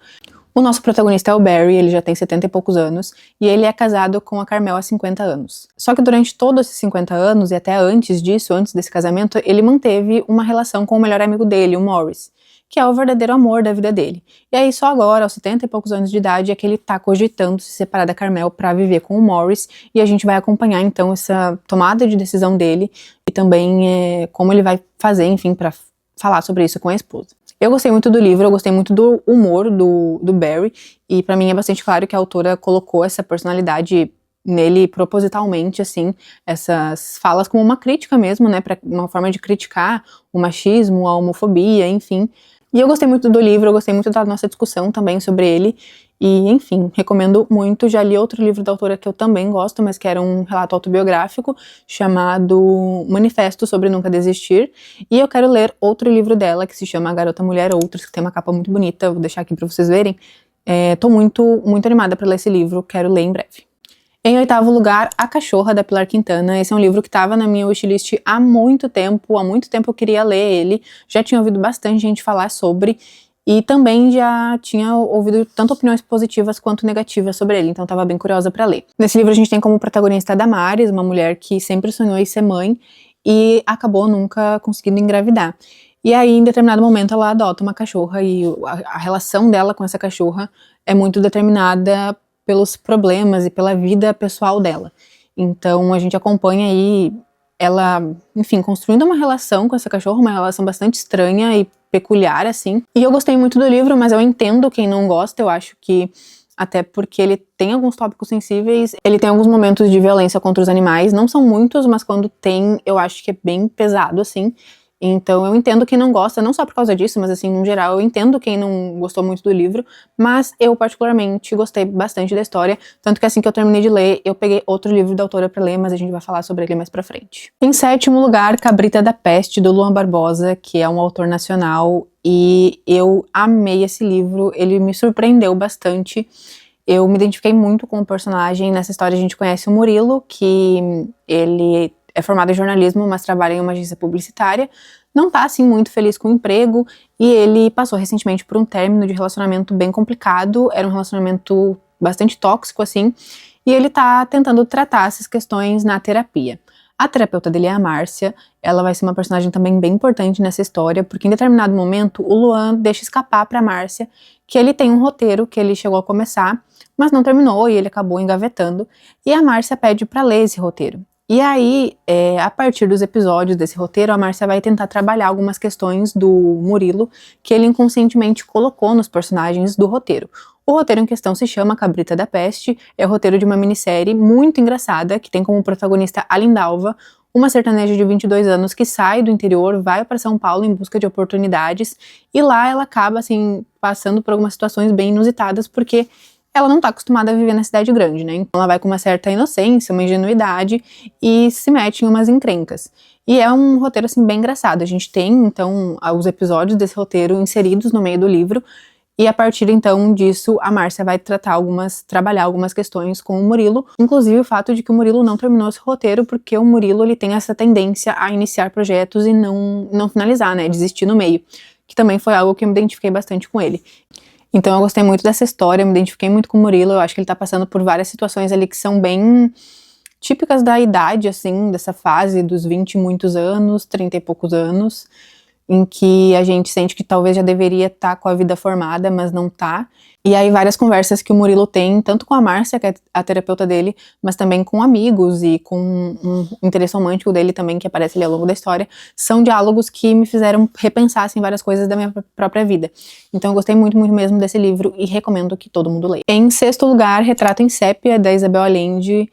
O nosso protagonista é o Barry, ele já tem 70 e poucos anos, e ele é casado com a Carmel há 50 anos. Só que durante todos esses 50 anos, e até antes disso, antes desse casamento, ele manteve uma relação com o melhor amigo dele, o Morris, que é o verdadeiro amor da vida dele. E aí só agora, aos 70 e poucos anos de idade, é que ele tá cogitando se separar da Carmel pra viver com o Morris, e a gente vai acompanhar então essa tomada de decisão dele, e também como ele vai fazer, enfim, pra falar sobre isso com a esposa. Eu gostei muito do livro, eu gostei muito do humor do Barry, e pra mim é bastante claro que a autora colocou essa personalidade nele propositalmente, assim, essas falas como uma crítica mesmo, né, pra uma forma de criticar o machismo, a homofobia, enfim. E eu gostei muito do livro, eu gostei muito da nossa discussão também sobre ele, e enfim, recomendo muito. Já li outro livro da autora que eu também gosto, mas que era um relato autobiográfico, chamado Manifesto sobre Nunca Desistir, e eu quero ler outro livro dela, que se chama A Garota Mulher Outros, que tem uma capa muito bonita, vou deixar aqui pra vocês verem. Tô muito animada pra ler esse livro, quero ler em breve. Em oitavo lugar, A Cachorra, da Pilar Quintana. Esse é um livro que estava na minha wishlist há muito tempo eu queria ler ele, já tinha ouvido bastante gente falar sobre, e também já tinha ouvido tanto opiniões positivas quanto negativas sobre ele, então estava bem curiosa para ler. Nesse livro a gente tem como protagonista a Damares, uma mulher que sempre sonhou em ser mãe e acabou nunca conseguindo engravidar. E aí, em determinado momento, ela adota uma cachorra e a relação dela com essa cachorra é muito determinada pelos problemas e pela vida pessoal dela. Então a gente acompanha aí ela, enfim, construindo uma relação com essa cachorra, uma relação bastante estranha e peculiar, assim. E eu gostei muito do livro, mas eu entendo quem não gosta, eu acho que até porque ele tem alguns tópicos sensíveis, ele tem alguns momentos de violência contra os animais, não são muitos, mas quando tem, eu acho que é bem pesado, assim. Então eu entendo quem não gosta, não só por causa disso, mas assim, no geral, eu entendo quem não gostou muito do livro, mas eu particularmente gostei bastante da história, tanto que assim que eu terminei de ler, eu peguei outro livro da autora pra ler, mas a gente vai falar sobre ele mais pra frente. Em sétimo lugar, Cabrita da Peste, do Luan Barbosa, que é um autor nacional, e eu amei esse livro, ele me surpreendeu bastante. Eu me identifiquei muito com o personagem. Nessa história a gente conhece o Murilo, que ele é formado em jornalismo, mas trabalha em uma agência publicitária, não tá assim muito feliz com o emprego, e ele passou recentemente por um término de relacionamento bem complicado, era um relacionamento bastante tóxico assim, e ele tá tentando tratar essas questões na terapia. A terapeuta dele é a Márcia, ela vai ser uma personagem também bem importante nessa história, porque em determinado momento o Luan deixa escapar pra Márcia que ele tem um roteiro que ele chegou a começar, mas não terminou e ele acabou engavetando, e a Márcia pede pra ler esse roteiro. E aí, a partir dos episódios desse roteiro, a Márcia vai tentar trabalhar algumas questões do Murilo que ele inconscientemente colocou nos personagens do roteiro. O roteiro em questão se chama Cabrita da Peste, é o roteiro de uma minissérie muito engraçada, que tem como protagonista a Lindalva, uma sertaneja de 22 anos que sai do interior, vai para São Paulo em busca de oportunidades, e lá ela acaba, assim, passando por algumas situações bem inusitadas, porque ela não tá acostumada a viver na cidade grande, né? Então ela vai com uma certa inocência, uma ingenuidade e se mete em umas encrencas. E é um roteiro, assim, bem engraçado. A gente tem, então, os episódios desse roteiro inseridos no meio do livro, e a partir, então, disso, a Márcia vai trabalhar algumas questões com o Murilo, inclusive o fato de que o Murilo não terminou esse roteiro, porque o Murilo, ele tem essa tendência a iniciar projetos e não finalizar, né? Desistir no meio, que também foi algo que eu me identifiquei bastante com ele. Então eu gostei muito dessa história, eu me identifiquei muito com o Murilo, eu acho que ele tá passando por várias situações ali que são bem típicas da idade, assim, dessa fase dos 20 e muitos anos, 30 e poucos anos, em que a gente sente que talvez já deveria estar com a vida formada, mas não tá. E aí várias conversas que o Murilo tem, tanto com a Márcia, que é a terapeuta dele, mas também com amigos e com um interesse romântico dele também, que aparece ali ao longo da história, são diálogos que me fizeram repensar, assim, várias coisas da minha própria vida. Então eu gostei muito, muito mesmo desse livro e recomendo que todo mundo leia. Em sexto lugar, Retrato em Sépia, da Isabel Allende.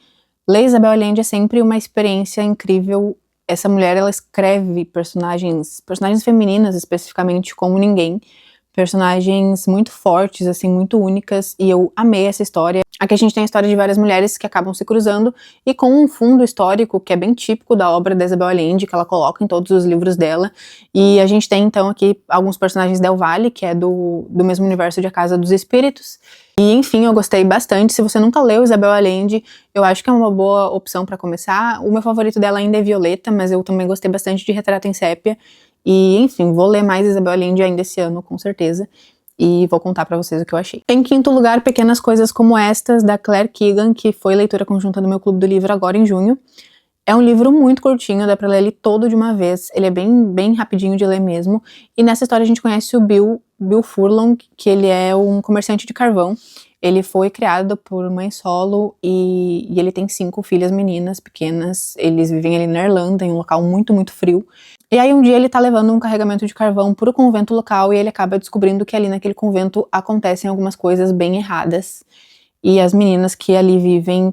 Ler Isabel Allende é sempre uma experiência incrível. Essa mulher, ela escreve personagens femininas especificamente como ninguém, personagens muito fortes, assim, muito únicas, e eu amei essa história. Aqui a gente tem a história de várias mulheres que acabam se cruzando, e com um fundo histórico que é bem típico da obra da Isabel Allende, que ela coloca em todos os livros dela, e a gente tem então aqui alguns personagens Del Valle, que é do mesmo universo de A Casa dos Espíritos, e enfim, eu gostei bastante. Se você nunca leu Isabel Allende, eu acho que é uma boa opção para começar. O meu favorito dela ainda é Violeta, mas eu também gostei bastante de Retrato em Sépia. E, enfim, vou ler mais Isabel Allende ainda esse ano, com certeza. e vou contar pra vocês o que eu achei. Em quinto lugar, Pequenas Coisas Como Estas, da Claire Keegan, que foi leitura conjunta do meu clube do livro agora em junho. É um livro muito curtinho, dá pra ler ele todo de uma vez, ele é bem rapidinho de ler mesmo, e nessa história a gente conhece o Bill Furlong, que ele é um comerciante de carvão. Ele foi criado por mãe solo e ele tem 5 filhas meninas pequenas. Eles vivem ali na Irlanda, em um local muito frio. E aí um dia ele tá levando um carregamento de carvão pro convento local e ele acaba descobrindo que ali naquele convento acontecem algumas coisas bem erradas. E as meninas que ali vivem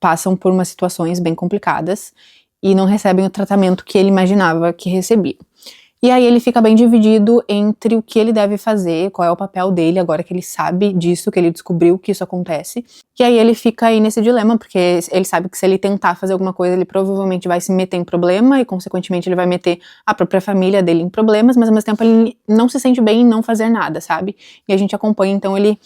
passam por umas situações bem complicadas e não recebem o tratamento que ele imaginava que recebia. E aí ele fica bem dividido entre o que ele deve fazer, qual é o papel dele, agora que ele sabe disso, que ele descobriu que isso acontece. E aí ele fica aí nesse dilema, porque ele sabe que se ele tentar fazer alguma coisa, ele provavelmente vai se meter em problema, e consequentemente ele vai meter a própria família dele em problemas, mas ao mesmo tempo ele não se sente bem em não fazer nada, sabe? E a gente acompanha então ele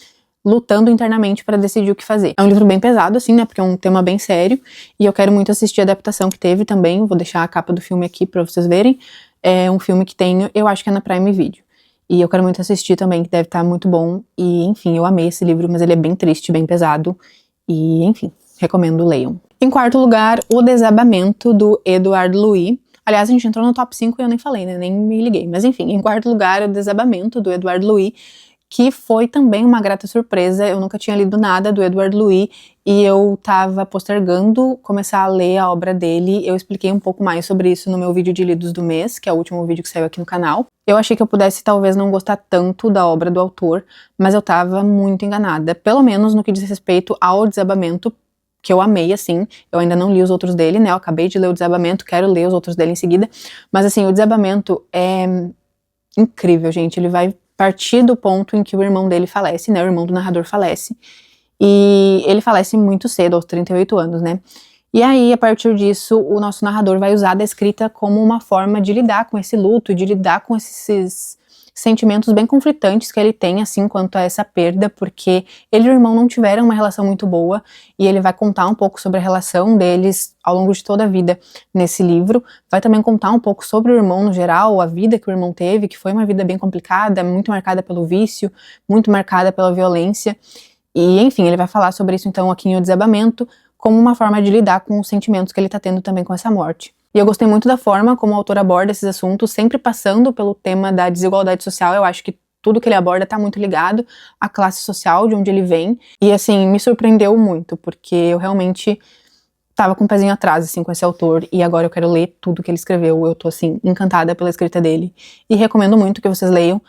lutando internamente pra decidir o que fazer. É um livro bem pesado, assim, né, porque é um tema bem sério, e eu quero muito assistir a adaptação que teve também, vou deixar a capa do filme aqui pra vocês verem. É um filme que tem, eu acho que é na Prime Video. E eu quero muito assistir também, que deve estar muito bom. E, enfim, eu amei esse livro, mas ele é bem triste, bem pesado. E, enfim, recomendo, leiam. Em quarto lugar, O Desabamento, do Edward Louis. Aliás, a gente entrou no top 5 e eu nem falei, né, nem me liguei. Mas, enfim, em quarto lugar, O Desabamento, do Edward Louis, que foi também uma grata surpresa. Eu nunca tinha lido nada do Edward Louis e eu tava postergando começar a ler a obra dele. Eu expliquei um pouco mais sobre isso no meu vídeo de lidos do mês, que é o último vídeo que saiu aqui no canal. Eu achei que eu pudesse talvez não gostar tanto da obra do autor, mas eu tava muito enganada, pelo menos no que diz respeito ao Desabamento, que eu amei, assim. Eu ainda não li os outros dele, né, eu acabei de ler o Desabamento, quero ler os outros dele em seguida, mas assim, o Desabamento é incrível, gente. Ele vai partir do ponto em que o irmão dele falece, né, o irmão do narrador falece, e ele falece muito cedo, aos 38 anos, né, e aí, a partir disso, o nosso narrador vai usar da escrita como uma forma de lidar com esse luto, de lidar com esses sentimentos bem conflitantes que ele tem, assim, quanto a essa perda, porque ele e o irmão não tiveram uma relação muito boa, e ele vai contar um pouco sobre a relação deles ao longo de toda a vida nesse livro. Vai também contar um pouco sobre o irmão no geral, a vida que o irmão teve, que foi uma vida bem complicada, muito marcada pelo vício, muito marcada pela violência, e enfim, ele vai falar sobre isso então aqui em O Desabamento, como uma forma de lidar com os sentimentos que ele tá tendo também com essa morte. E eu gostei muito da forma como o autor aborda esses assuntos, sempre passando pelo tema da desigualdade social. Eu acho que tudo que ele aborda tá muito ligado à classe social de onde ele vem. E assim, me surpreendeu muito, porque eu realmente tava com um pezinho atrás, assim, com esse autor, e agora eu quero ler tudo que ele escreveu. Eu tô, assim, encantada pela escrita dele. E recomendo muito que vocês leiam,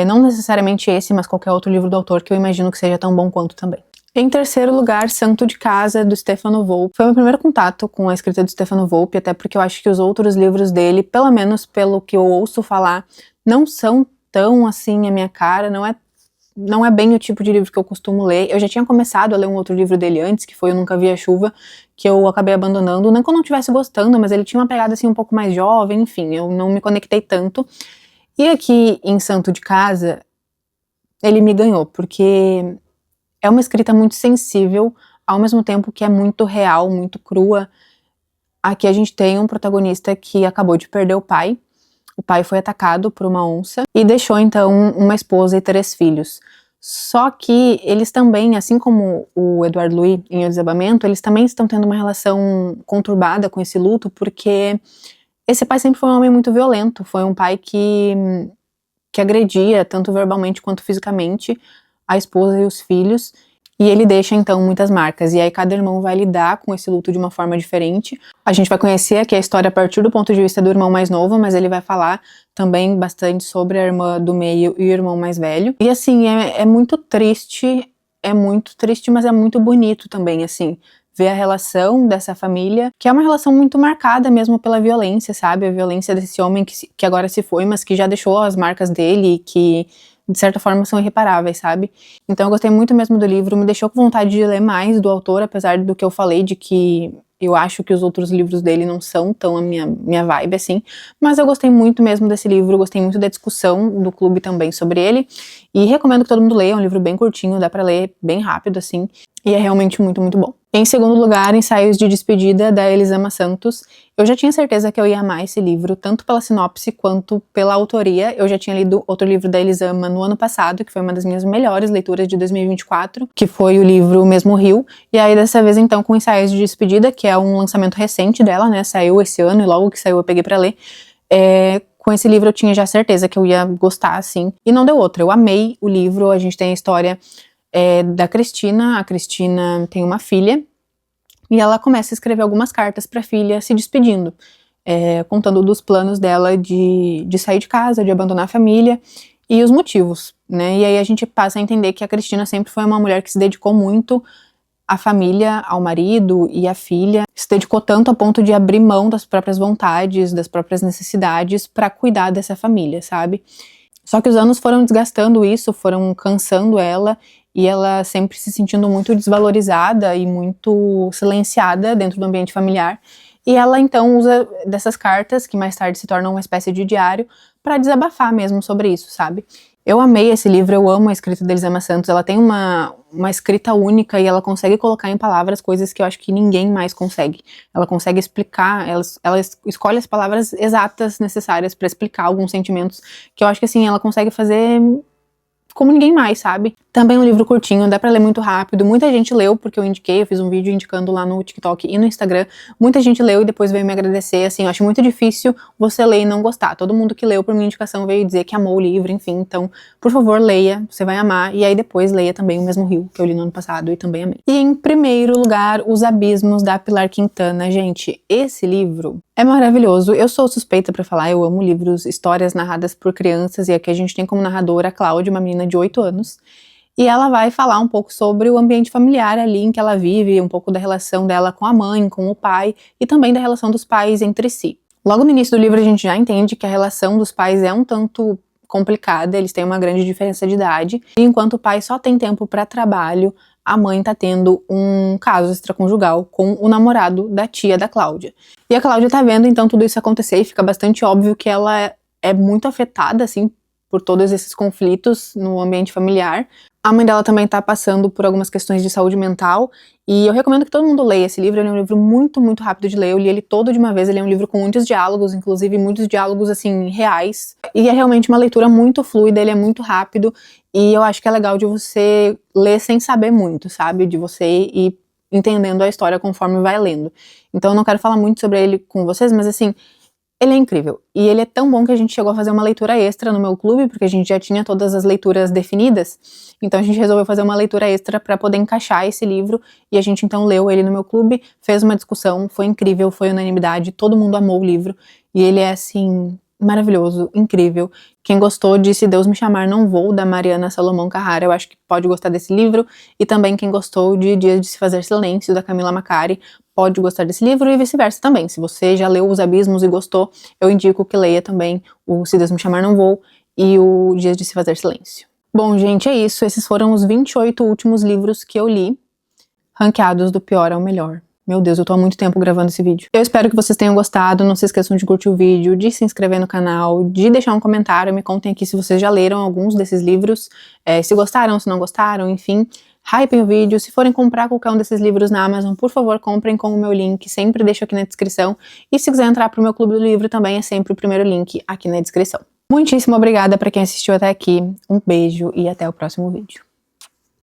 não necessariamente esse, mas qualquer outro livro do autor, que eu imagino que seja tão bom quanto também. Em terceiro lugar, Santo de Casa, do Stefano Volpe. Foi meu primeiro contato com a escrita do Stefano Volpe, até porque eu acho que os outros livros dele, pelo menos pelo que eu ouço falar, não são tão assim a minha cara, não é bem o tipo de livro que eu costumo ler. Eu já tinha começado a ler um outro livro dele antes, que foi Eu Nunca Vi a Chuva, que eu acabei abandonando, não que eu não estivesse gostando, mas ele tinha uma pegada assim um pouco mais jovem, enfim, eu não me conectei tanto. E aqui em Santo de Casa, ele me ganhou, porque é uma escrita muito sensível, ao mesmo tempo que é muito real, muito crua. Aqui a gente tem um protagonista que acabou de perder o pai. O pai foi atacado por uma onça e deixou então uma esposa e 3 filhos. Só que eles também, assim como o Edward Louis em O Desabamento, eles também estão tendo uma relação conturbada com esse luto, porque esse pai sempre foi um homem muito violento. Foi um pai que agredia, tanto verbalmente quanto fisicamente, a esposa e os filhos, e ele deixa então muitas marcas, e aí cada irmão vai lidar com esse luto de uma forma diferente. A gente vai conhecer aqui a história a partir do ponto de vista do irmão mais novo, mas ele vai falar também bastante sobre a irmã do meio e o irmão mais velho. E assim, é muito triste, mas é muito bonito também, assim, ver a relação dessa família, que é uma relação muito marcada mesmo pela violência, sabe? A violência desse homem que agora se foi, mas que já deixou as marcas dele, que de certa forma são irreparáveis, sabe? Então eu gostei muito mesmo do livro, me deixou com vontade de ler mais do autor, apesar do que eu falei de que eu acho que os outros livros dele não são tão a minha vibe, assim, mas eu gostei muito mesmo desse livro, gostei muito da discussão do clube também sobre ele, e recomendo que todo mundo leia, é um livro bem curtinho, dá pra ler bem rápido, assim, e é realmente muito, muito bom. Em segundo lugar, Ensaios de Despedida, da Elisama Santos. Eu já tinha certeza que eu ia amar esse livro, tanto pela sinopse quanto pela autoria. Eu já tinha lido outro livro da Elisama no ano passado, que foi uma das minhas melhores leituras de 2024, que foi o livro Mesmo Rio. E aí, dessa vez, então, com Ensaios de Despedida, que é um lançamento recente dela, né? Saiu esse ano e logo que saiu eu peguei pra ler. Com esse livro eu tinha já certeza que eu ia gostar, assim. E não deu outra. Eu amei o livro. A gente tem a história da Cristina. A Cristina tem uma filha e ela começa a escrever algumas cartas para a filha se despedindo, contando dos planos dela de sair de casa, de abandonar a família e os motivos, né? E aí a gente passa a entender que a Cristina sempre foi uma mulher que se dedicou muito à família, ao marido e à filha, se dedicou tanto a ponto de abrir mão das próprias vontades, das próprias necessidades para cuidar dessa família, sabe? Só que os anos foram desgastando isso, foram cansando ela, e ela sempre se sentindo muito desvalorizada e muito silenciada dentro do ambiente familiar. E ela então usa dessas cartas, que mais tarde se tornam uma espécie de diário, para desabafar mesmo sobre isso, sabe? Eu amei esse livro, eu amo a escrita da Elisama Santos, ela tem uma escrita única e ela consegue colocar em palavras coisas que eu acho que ninguém mais consegue. Ela consegue explicar, ela escolhe as palavras exatas necessárias para explicar alguns sentimentos que eu acho que assim, ela consegue fazer como ninguém mais, sabe? Também um livro curtinho, dá pra ler muito rápido. Muita gente leu porque eu indiquei, eu fiz um vídeo indicando lá no TikTok e no Instagram. Muita gente leu e depois veio me agradecer, assim, eu acho muito difícil você ler e não gostar. Todo mundo que leu por minha indicação veio dizer que amou o livro, enfim. Então, por favor, leia, você vai amar. E aí depois leia também O Mesmo Rio, que eu li no ano passado e também amei. E em primeiro lugar, Os Abismos, da Pilar Quintana. Gente, esse livro é maravilhoso. Eu sou suspeita pra falar, eu amo livros, histórias narradas por crianças, e aqui a gente tem como narradora a Cláudia, uma menina de 8 anos. E ela vai falar um pouco sobre o ambiente familiar ali em que ela vive, um pouco da relação dela com a mãe, com o pai, e também da relação dos pais entre si. Logo no início do livro a gente já entende que a relação dos pais é um tanto complicada, eles têm uma grande diferença de idade, e enquanto o pai só tem tempo para trabalho, a mãe tá tendo um caso extraconjugal com o namorado da tia da Cláudia. E a Cláudia tá vendo então tudo isso acontecer e fica bastante óbvio que ela é muito afetada, assim, por todos esses conflitos no ambiente familiar. A mãe dela também tá passando por algumas questões de saúde mental, e eu recomendo que todo mundo leia esse livro. Ele é um livro muito, muito rápido de ler, eu li ele todo de uma vez, ele é um livro com muitos diálogos, inclusive muitos diálogos, assim, reais, e é realmente uma leitura muito fluida, ele é muito rápido, e eu acho que é legal de você ler sem saber muito, sabe, de você ir entendendo a história conforme vai lendo. Então eu não quero falar muito sobre ele com vocês, mas assim, ele é incrível, e ele é tão bom que a gente chegou a fazer uma leitura extra no meu clube, porque a gente já tinha todas as leituras definidas, então a gente resolveu fazer uma leitura extra para poder encaixar esse livro, e a gente então leu ele no meu clube, fez uma discussão, foi incrível, foi unanimidade, todo mundo amou o livro, e ele é assim, maravilhoso, incrível. Quem gostou de Se Deus Me Chamar Não Vou, da Mariana Salomão Carrara, eu acho que pode gostar desse livro, e também quem gostou de Dias de Se Fazer Silêncio, da Camila Macari, pode gostar desse livro, e vice-versa também. Se você já leu Os Abismos e gostou, eu indico que leia também o Se Deus Me Chamar Não Vou e o Dias de Se Fazer Silêncio. Bom, gente, é isso. Esses foram os 28 últimos livros que eu li, ranqueados do pior ao melhor. Meu Deus, eu tô há muito tempo gravando esse vídeo. Eu espero que vocês tenham gostado, não se esqueçam de curtir o vídeo, de se inscrever no canal, de deixar um comentário, me contem aqui se vocês já leram alguns desses livros, se gostaram, se não gostaram, enfim. Hypem o vídeo, se forem comprar qualquer um desses livros na Amazon, por favor, comprem com o meu link, sempre deixo aqui na descrição. E se quiser entrar pro meu clube do livro também, é sempre o primeiro link aqui na descrição. Muitíssimo obrigada pra quem assistiu até aqui, um beijo e até o próximo vídeo.